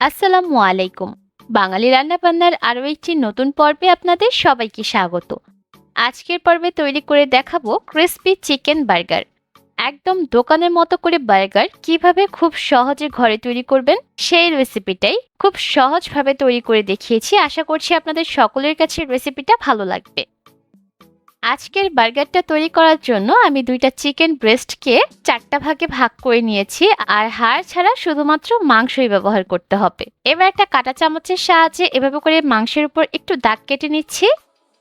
আসসালামু আলাইকুম। বাঙালি রান্নাবান্নার আরও একটি নতুন পর্বে আপনাদের সবাইকে স্বাগত। আজকের পর্বে তৈরি করে দেখাবো ক্রিসপি চিকেন বার্গার। একদম দোকানের মতো করে বার্গার কিভাবে খুব সহজে ঘরে তৈরি করবেন সেই রেসিপিটাই খুব সহজভাবে তৈরি করে দেখিয়েছি। আশা করছি আপনাদের সকলের কাছে রেসিপিটা ভালো লাগবে। আজকের বার্গারটা তৈরি করার জন্য আমি 2টা চিকেন ব্রেস্টকে 4টা ভাগে ভাগ করে নিয়েছি, আর হাড় ছাড়া শুধুমাত্র মাংসই ব্যবহার করতে হবে। এবার একটা কাঁটা চামচের সাহায্যে এভাবে করে মাংসের উপর একটু দাগ কেটে নিচ্ছি।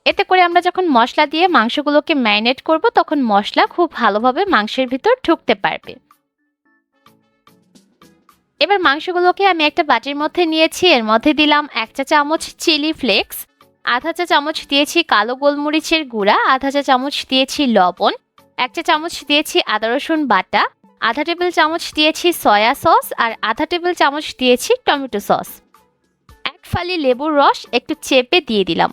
এতে করে আমরা যখন মশলা দিয়ে মাংসগুলোকে ম্যারিনেট করব তখন মশলা খুব ভালোভাবে মাংসের ভিতর ঢুকতে পারবে। এবার মাংসগুলোকে আমি একটা বাটির মধ্যে নিয়েছি, এর মধ্যে দিলাম 1 চা চামচ চিলি ফ্লেক্স, আধা চা চামচ দিয়েছি কালো গোলমরিচের গুঁড়া, আধা চা চামচ দিয়েছি লবণ, 1 চা চামচ দিয়েছি আদা রসুন বাটা, আধা টেবিল চামচ দিয়েছি সয়া সস, আর আধা টেবিল চামচ দিয়েছি টমেটো সস। 1 ফালি লেবুর রস একটু চেপে দিয়ে দিলাম।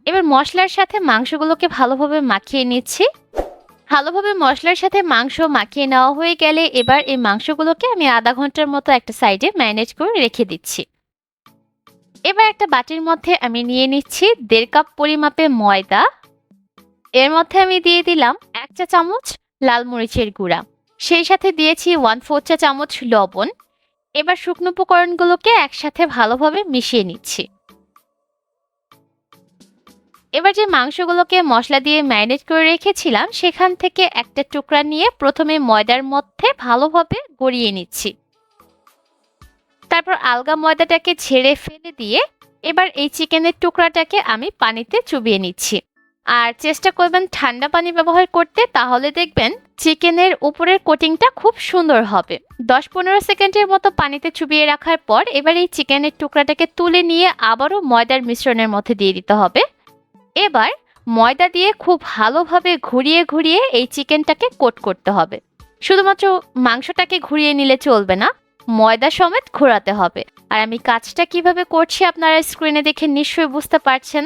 এবার মশলার সাথে মাংসগুলোকে ভালোভাবে মাখিয়ে নিচ্ছি। ভালোভাবে মশলার সাথে মাংস মাখিয়ে নেওয়া হয়ে গেলে এবার এই মাংসগুলোকে আমি আধা ঘন্টার মতো একটা সাইডে ম্যারিনেট করে রেখে দিচ্ছি। এবার একটা বাটির মধ্যে আমি নিয়ে নিচ্ছি 1.5 কাপ পরিমাপে ময়দা। এর মধ্যে আমি দিয়ে দিলাম 1 চা চামচ লাল মরিচের গুঁড়া, সেই সাথে দিয়েছি 1/4 চা চামচ লবণ। এবার শুকনো উপকরণগুলোকে একসাথে ভালোভাবে মিশিয়ে নিচ্ছি। এবার যে মাংসগুলোকে মশলা দিয়ে ম্যারিনেট করে রেখেছিলাম সেখান থেকে একটা টুকরা নিয়ে প্রথমে ময়দার মধ্যে ভালোভাবে গড়িয়ে নিচ্ছি। তারপর আলগা ময়দাটাকে ঝেড়ে ফেলে দিয়ে এবার এই চিকেনের টুকরাটাকে আমি পানিতে চুবিয়ে নিচ্ছি। আর চেষ্টা করবেন ঠান্ডা পানি ব্যবহার করতে, তাহলে দেখবেন চিকেনের উপরের কোটিংটা খুব সুন্দর হবে। 10-15 সেকেন্ডের মতো পানিতে চুবিয়ে রাখার পর এবার এই চিকেনের টুকরাটাকে তুলে নিয়ে আবারও ময়দার মিশ্রণের মধ্যে দিয়ে দিতে হবে। এবার ময়দা দিয়ে খুব ভালোভাবে ঘুরিয়ে ঘুরিয়ে এই চিকেনটাকে কোট করতে হবে। শুধুমাত্র মাংসটাকে ঘুরিয়ে নিলে চলবে না, ময়দা সমেত ঘোরাতে হবে। আর আমি কাজটা কিভাবে করছি আপনারা স্ক্রিনে দেখে নিশ্চয়ই বুঝতে পারছেন।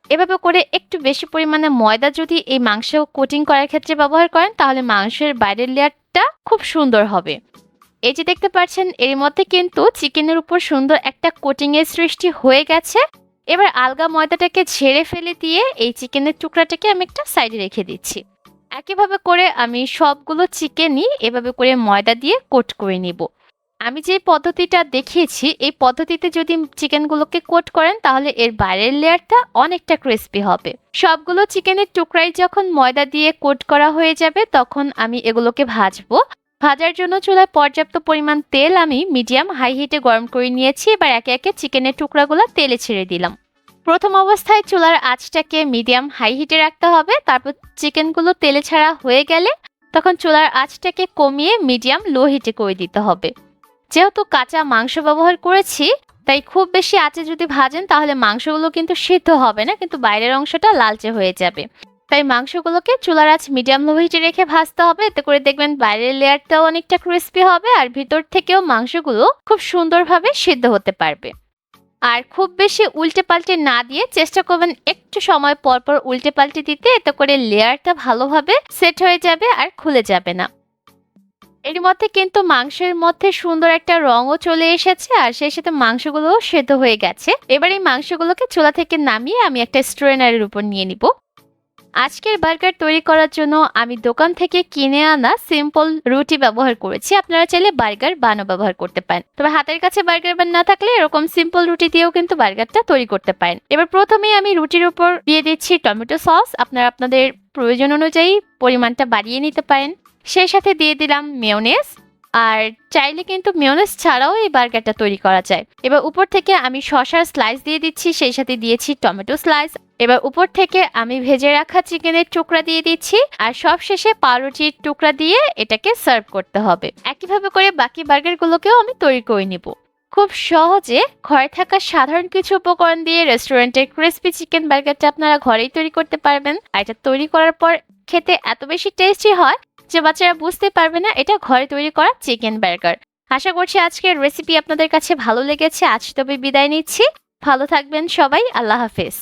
এভাবে করে একটু বেশি পরিমাণে ময়দা যদি এই মাংস কোটিং করার ক্ষেত্রে ব্যবহার করেন তাহলে মাংসের বাইরের লেয়ারটা খুব সুন্দর হবে। এই যে দেখতে পাচ্ছেন এর মধ্যে কিন্তু চিকেনের উপর সুন্দর একটা কোটিং এর সৃষ্টি হয়ে গেছে। এবার আলগা ময়দাটাকে ঝেড়ে ফেলে দিয়ে এই চিকেনের টুকরাটাকে আমি একটা সাইডে রেখে দিচ্ছি। একইভাবে করে আমি সবগুলো চিকেনই এভাবে করে ময়দা দিয়ে কোট করে নিব। আমি যে পদ্ধতিটা দেখিয়েছি এই পদ্ধতিতে যদি চিকেনগুলোকে কোট করেন তাহলে এর বাইরের লেয়ারটা অনেকটা ক্রিস্পি হবে। সবগুলো চিকেনের টুকরাই যখন ময়দা দিয়ে কোট করা হয়ে যাবে তখন আমি এগুলোকে ভাজবো। ভাজার জন্য চুলায় পর্যাপ্ত পরিমাণ তেল আমি মিডিয়াম হাই হিটে গরম করে নিয়েছি। এবার একে একে চিকেনের টুকরাগুলো তেলে ছেড়ে দিলাম। প্রথম অবস্থায় চুলার আঁচটাকে মিডিয়াম হাই হিটে রাখতে হবে। তারপর চিকেনগুলো তেলে ছাড়া হয়ে গেলে তখন চুলার আঁচটাকে কমিয়ে মিডিয়াম লো হিটে করে দিতে হবে। যেহেতু কাঁচা মাংস ব্যবহার করেছি তাই খুব বেশি আঁচে যদি ভাজেন তাহলে মাংসগুলো কিন্তু সিদ্ধ হবে না, কিন্তু বাইরের অংশটা লালচে হয়ে যাবে। তাই মাংসগুলোকে চুলার আঁচ মিডিয়াম লো হিটে রেখে ভাজতে হবে। এতে করে দেখবেন বাইরের লেয়ারটাও অনেকটা ক্রিস্পি হবে আর ভিতর থেকেও মাংসগুলো খুব সুন্দরভাবে সিদ্ধ হতে পারবে। আর খুব বেশি উল্টে পাল্টে না দিয়ে চেষ্টা করবেন একটু সময় পর পর উল্টে পাল্টে দিতে, এতে করে লেয়ারটা ভালোভাবে সেট হয়ে যাবে আর খুলে যাবে না। এর মধ্যে কিন্তু মাংসের মধ্যে সুন্দর একটা রঙও চলে এসেছে আর সেই সাথে মাংসগুলোও সেদ্ধ হয়ে গেছে। এবার এই মাংসগুলোকে চুলা থেকে নামিয়ে আমি একটা স্ট্রেনারের উপর নিয়ে নিব। আজকের বার্গার তৈরি করার জন্য আমি দোকান থেকে কিনে আনা সিম্পল রুটি ব্যবহার করেছি। আপনারা চাইলে বার্গার বানও ব্যবহার করতে পারেন, তবে হাতের কাছে বার্গার বান না থাকলে এরকম সিম্পল রুটি দিয়েও কিন্তু বার্গারটা তৈরি করতে পারেন। এবার প্রথমেই আমি রুটির উপর দিয়ে দিচ্ছি টমেটো সস। আপনারা আপনাদের প্রয়োজন অনুযায়ী পরিমাণটা বাড়িয়ে নিতে পারেন। সেই সাথে দিয়ে দিলাম মেয়োনেজ, আর চাইলে কিন্তু মেয়োনেজ ছাড়াও এই বার্গারটা তৈরি করা যায়। এবার উপর থেকে আমি শসার স্লাইস দিয়ে দিচ্ছি, সেই সাথে দিয়েছি টমেটো স্লাইস। এবার উপর থেকে আমি ভেজে রাখা চিকেনের টুকরা দিয়ে দিচ্ছি আর সবশেষে পাউরুটির টুকরা দিয়ে এটাকে সার্ভ করতে হবে। একইভাবে করে বাকি বার্গারগুলোকেও আমি তৈরি করে নিব। খুব সহজে ঘরে থাকা সাধারণ কিছু উপকরণ দিয়ে রেস্টুরেন্টের ক্রিসপি চিকেন বার্গারটা আপনারা ঘরেই তৈরি করতে পারবেন। আর এটা তৈরি করার পর খেতে এত বেশি টেস্টি হয় যে বাচ্চারা বুঝতে পারবে না এটা ঘরে তৈরি করা চিকেন বার্গার। আশা করছি আজকের রেসিপি আপনাদের কাছে ভালো লেগেছে। আজ তবে বিদায় নিচ্ছি। ভালো থাকবেন সবাই। আল্লাহ হাফেজ।